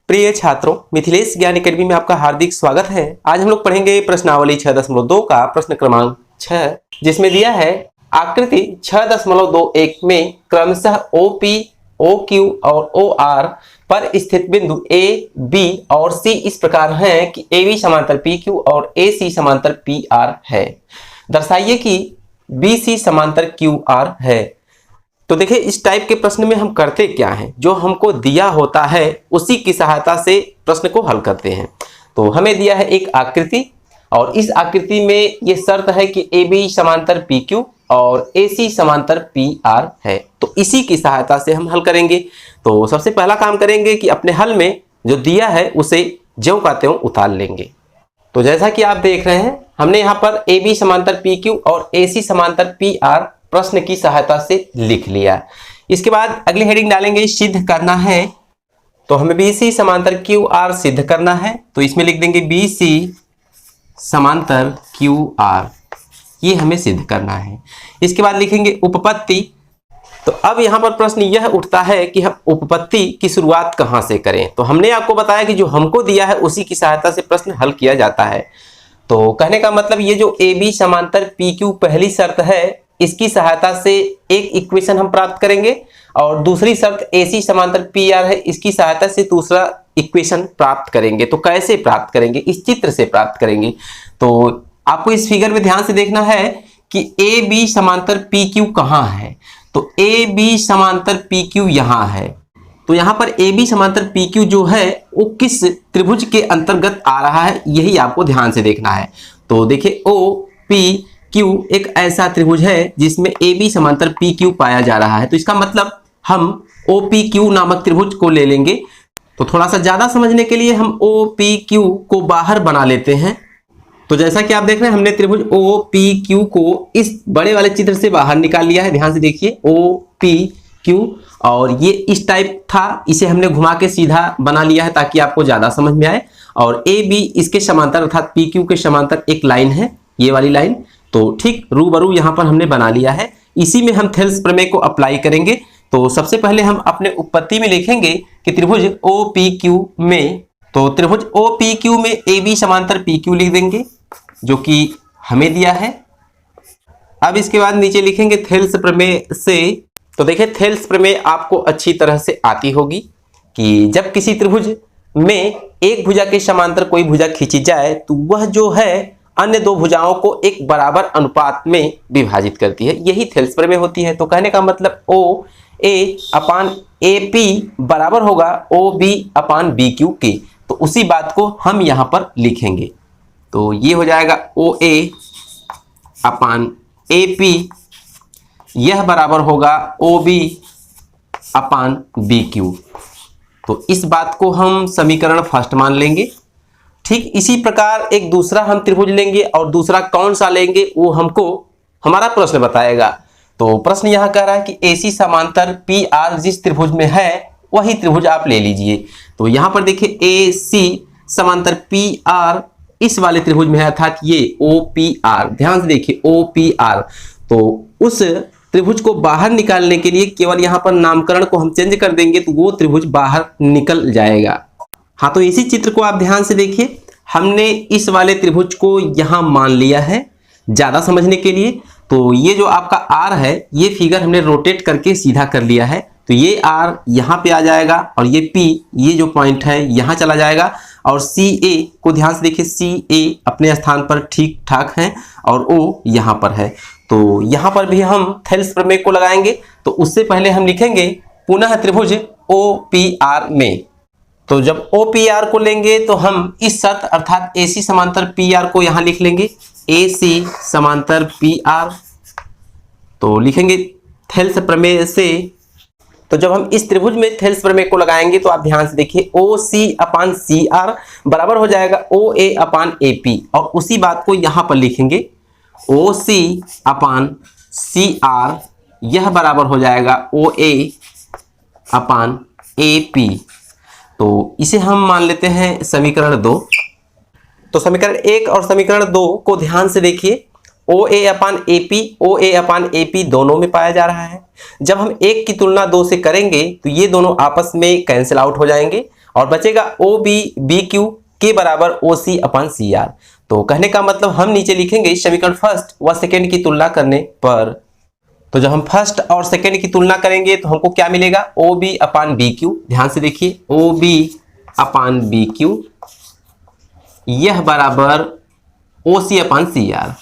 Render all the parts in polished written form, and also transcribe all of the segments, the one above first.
प्रिय छात्रों, मिथिलेश ज्ञान एकेडमी में आपका हार्दिक स्वागत है। आज हम लोग पढ़ेंगे प्रश्नावली 6.2 का प्रश्न क्रमांक 6, जिसमें दिया है आकृति 6.21 में क्रमशः OP, OQ और OR पर स्थित बिंदु A, B और C इस प्रकार हैं कि AB समांतर PQ और AC समांतर PR है। दर्शाइए कि BC समांतर QR है। तो देखिए, इस टाइप के प्रश्न में हम करते क्या हैं, जो हमको दिया होता है उसी की सहायता से प्रश्न को हल करते हैं। तो हमें दिया है एक आकृति और इस आकृति में ये शर्त है कि AB समांतर PQ और AC समांतर PR है। तो इसी की सहायता से हम हल करेंगे। तो सबसे पहला काम करेंगे कि अपने हल में जो दिया है उसे ज्यों का त्यों उतार लेंगे। तो जैसा कि आप देख रहे हैं, हमने यहाँ पर AB समांतर PQ और AC समांतर PR प्रश्न की सहायता से लिख लिया। इसके बाद अगली हेडिंग डालेंगे सिद्ध करना है। तो हमें BC समांतर QR सिद्ध करना है, तो इसमें लिख देंगे BC समांतर QR, ये हमें सिद्ध करना है। इसके बाद लिखेंगे उपपत्ति। तो अब यहाँ पर प्रश्न यह उठता है कि हम उपपत्ति की शुरुआत कहाँ से करें। तो हमने आपको बताया कि जो हमको दिया है उसी की सहायता से प्रश्न हल किया जाता है। तो कहने का मतलब ये जो AB समांतर PQ पहली शर्त है, इसकी सहायता से एक इक्वेशन हम प्राप्त करेंगे और दूसरी शर्त AC समांतर PR है, इसकी सहायता से दूसरा इक्वेशन प्राप्त करेंगे। तो कैसे प्राप्त करेंगे? इस चित्र से प्राप्त करेंगे। तो आपको इस फिगर में ध्यान से देखना है कि AB समांतर PQ कहाँ है। तो AB समांतर PQ यहाँ है। तो यहाँ पर AB समांतर PQ जो है वो किस त्रिभुज के अंतर्गत आ रहा है, यही आपको ध्यान से देखना है। तो देखिए, OPQ एक ऐसा त्रिभुज है जिसमें AB समांतर PQ पाया जा रहा है। तो इसका मतलब हम OPQ नामक त्रिभुज को ले लेंगे। तो थोड़ा सा ज्यादा समझने के लिए हम OPQ को बाहर बना लेते हैं। तो जैसा कि आप देख रहे हैं, हमने त्रिभुज OPQ को इस बड़े वाले चित्र से बाहर निकाल लिया है। ध्यान से देखिए, OPQ, और ये इस टाइप था, इसे हमने घुमा के सीधा बना लिया है ताकि आपको ज्यादा समझ में आए। और AB इसके समांतर अर्थात PQ के समांतर एक लाइन है, ये वाली लाइन। तो ठीक रूबरू यहाँ पर हमने बना लिया है। इसी में हम थेल्स प्रमेय को अप्लाई करेंगे। तो सबसे पहले हम अपने उपपत्ति में लिखेंगे कि त्रिभुज OPQ में, तो त्रिभुज OPQ में AB समांतर PQ लिख देंगे, जो कि हमें दिया है। अब इसके बाद नीचे लिखेंगे थेल्स प्रमेय से। तो देखिए, थेल्स प्रमेय आपको अच्छी तरह से आती होगी कि जब किसी त्रिभुज में एक भुजा के समांतर कोई भुजा खींची जाए तो वह जो है अन्य दो भुजाओं को एक बराबर अनुपात में विभाजित करती है, यही थेल्स प्रमेय होती है। तो कहने का मतलब OA/AP बराबर होगा OB/BQ के। तो उसी बात को हम यहाँ पर लिखेंगे। तो ये हो जाएगा OA/AP, यह बराबर होगा OB/BQ। तो इस बात को हम समीकरण फर्स्ट मान लेंगे। ठीक इसी प्रकार एक दूसरा हम त्रिभुज लेंगे और दूसरा कौन सा लेंगे वो हमको हमारा प्रश्न बताएगा। तो प्रश्न यहाँ कह रहा है कि AC समांतर PR जिस त्रिभुज में है वही त्रिभुज आप ले लीजिए। तो यहाँ पर देखिए, AC समांतर PR इस वाले त्रिभुज में है, अर्थात ये OPR। ध्यान से देखिए, OPR। तो उस त्रिभुज को बाहर निकालने के लिए केवल यहाँ पर नामकरण को हम चेंज कर देंगे तो वो त्रिभुज बाहर निकल जाएगा। हाँ, तो इसी चित्र को आप ध्यान से देखिए, हमने इस वाले त्रिभुज को यहाँ मान लिया है ज्यादा समझने के लिए। तो ये जो आपका R है, ये फिगर हमने रोटेट करके सीधा कर लिया है। तो ये R यहाँ पे आ जाएगा और ये P, ये जो पॉइंट है यहाँ चला जाएगा। और CA को ध्यान से देखिए, CA अपने स्थान पर ठीक ठाक है और O यहाँ पर है। तो यहाँ पर भी हम थेल्स प्रमेय को लगाएंगे। तो उससे पहले हम लिखेंगे पुनः त्रिभुज OPR में। तो जब OPR को लेंगे तो हम इस शर्त अर्थात AC समांतर PR को यहाँ लिख लेंगे, AC समांतर PR। तो लिखेंगे थेल्स प्रमेय से। तो जब हम इस त्रिभुज में थेल्स प्रमेय को लगाएंगे तो आप ध्यान से देखिए, OC/CR बराबर हो जाएगा OA/AP। और उसी बात को यहाँ पर लिखेंगे, OC/CR यह बराबर हो जाएगा OA/AP। तो इसे हम मान लेते हैं समीकरण 2। तो समीकरण 1 और समीकरण 2 को ध्यान से देखिए, OA/AP दोनों में पाया जा रहा है। जब हम 1 की तुलना 2 से करेंगे तो ये दोनों आपस में कैंसिल आउट हो जाएंगे और बचेगा ओ बी बी क्यू के बराबर ओ सी अपन सी आर। तो कहने का मतलब हम नीचे लिखेंगे समीकरण फर्स्ट व सेकेंड की तुलना करने पर। तो जब हम फर्स्ट और सेकेंड की तुलना करेंगे तो हमको क्या मिलेगा, ओ बी अपान बी क्यू। ध्यान से देखिए, ओ बी अपान बी क्यू यह बराबर ओ सी अपान सी आर।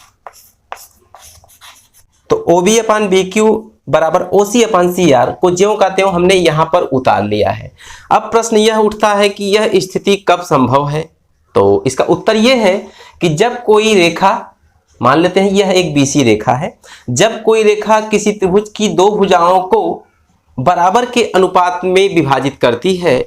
तो ओ बी अपान बी क्यू बराबर ओ सी अपान सी आर को ज्यों का त्यों हमने यहां पर उतार लिया है। अब प्रश्न यह उठता है कि यह स्थिति कब संभव है। तो इसका उत्तर यह है कि जब कोई रेखा, मान लेते हैं यह एक बीसी रेखा है, जब कोई रेखा किसी त्रिभुज की दो भुजाओं को बराबर के अनुपात में विभाजित करती है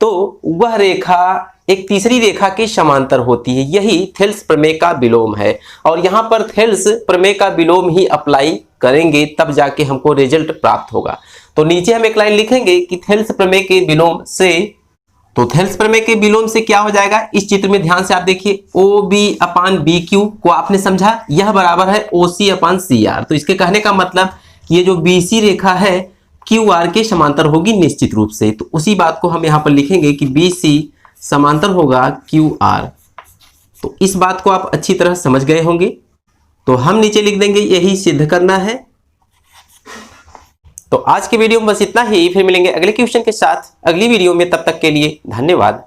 तो वह रेखा एक तीसरी रेखा के समांतर होती है। यही थेल्स प्रमेय का विलोम है और यहाँ पर थेल्स प्रमेय का विलोम ही अप्लाई करेंगे तब जाके हमको रिजल्ट प्राप्त होगा। तो नीचे हम एक लाइन लिखेंगे कि थेल्स प्रमेय के विलोम से, तो थेल्स प्रमेय के विलोम से क्या हो जाएगा, इस चित्र में ध्यान से आप देखिए, ओ बी अपान बी क्यू को आपने समझा, यह बराबर है ओ सी अपान सी आर। तो इसके कहने का मतलब ये जो बीसी रेखा है क्यू आर के समांतर होगी निश्चित रूप से। तो उसी बात को हम यहाँ पर लिखेंगे कि बी सी समांतर होगा क्यू आर। तो इस बात को आप अच्छी तरह समझ गए होंगे। तो हम नीचे लिख देंगे यही सिद्ध करना है। तो आज के वीडियो में बस इतना ही, फिर मिलेंगे अगले क्वेश्चन के साथ अगली वीडियो में। तब तक के लिए धन्यवाद।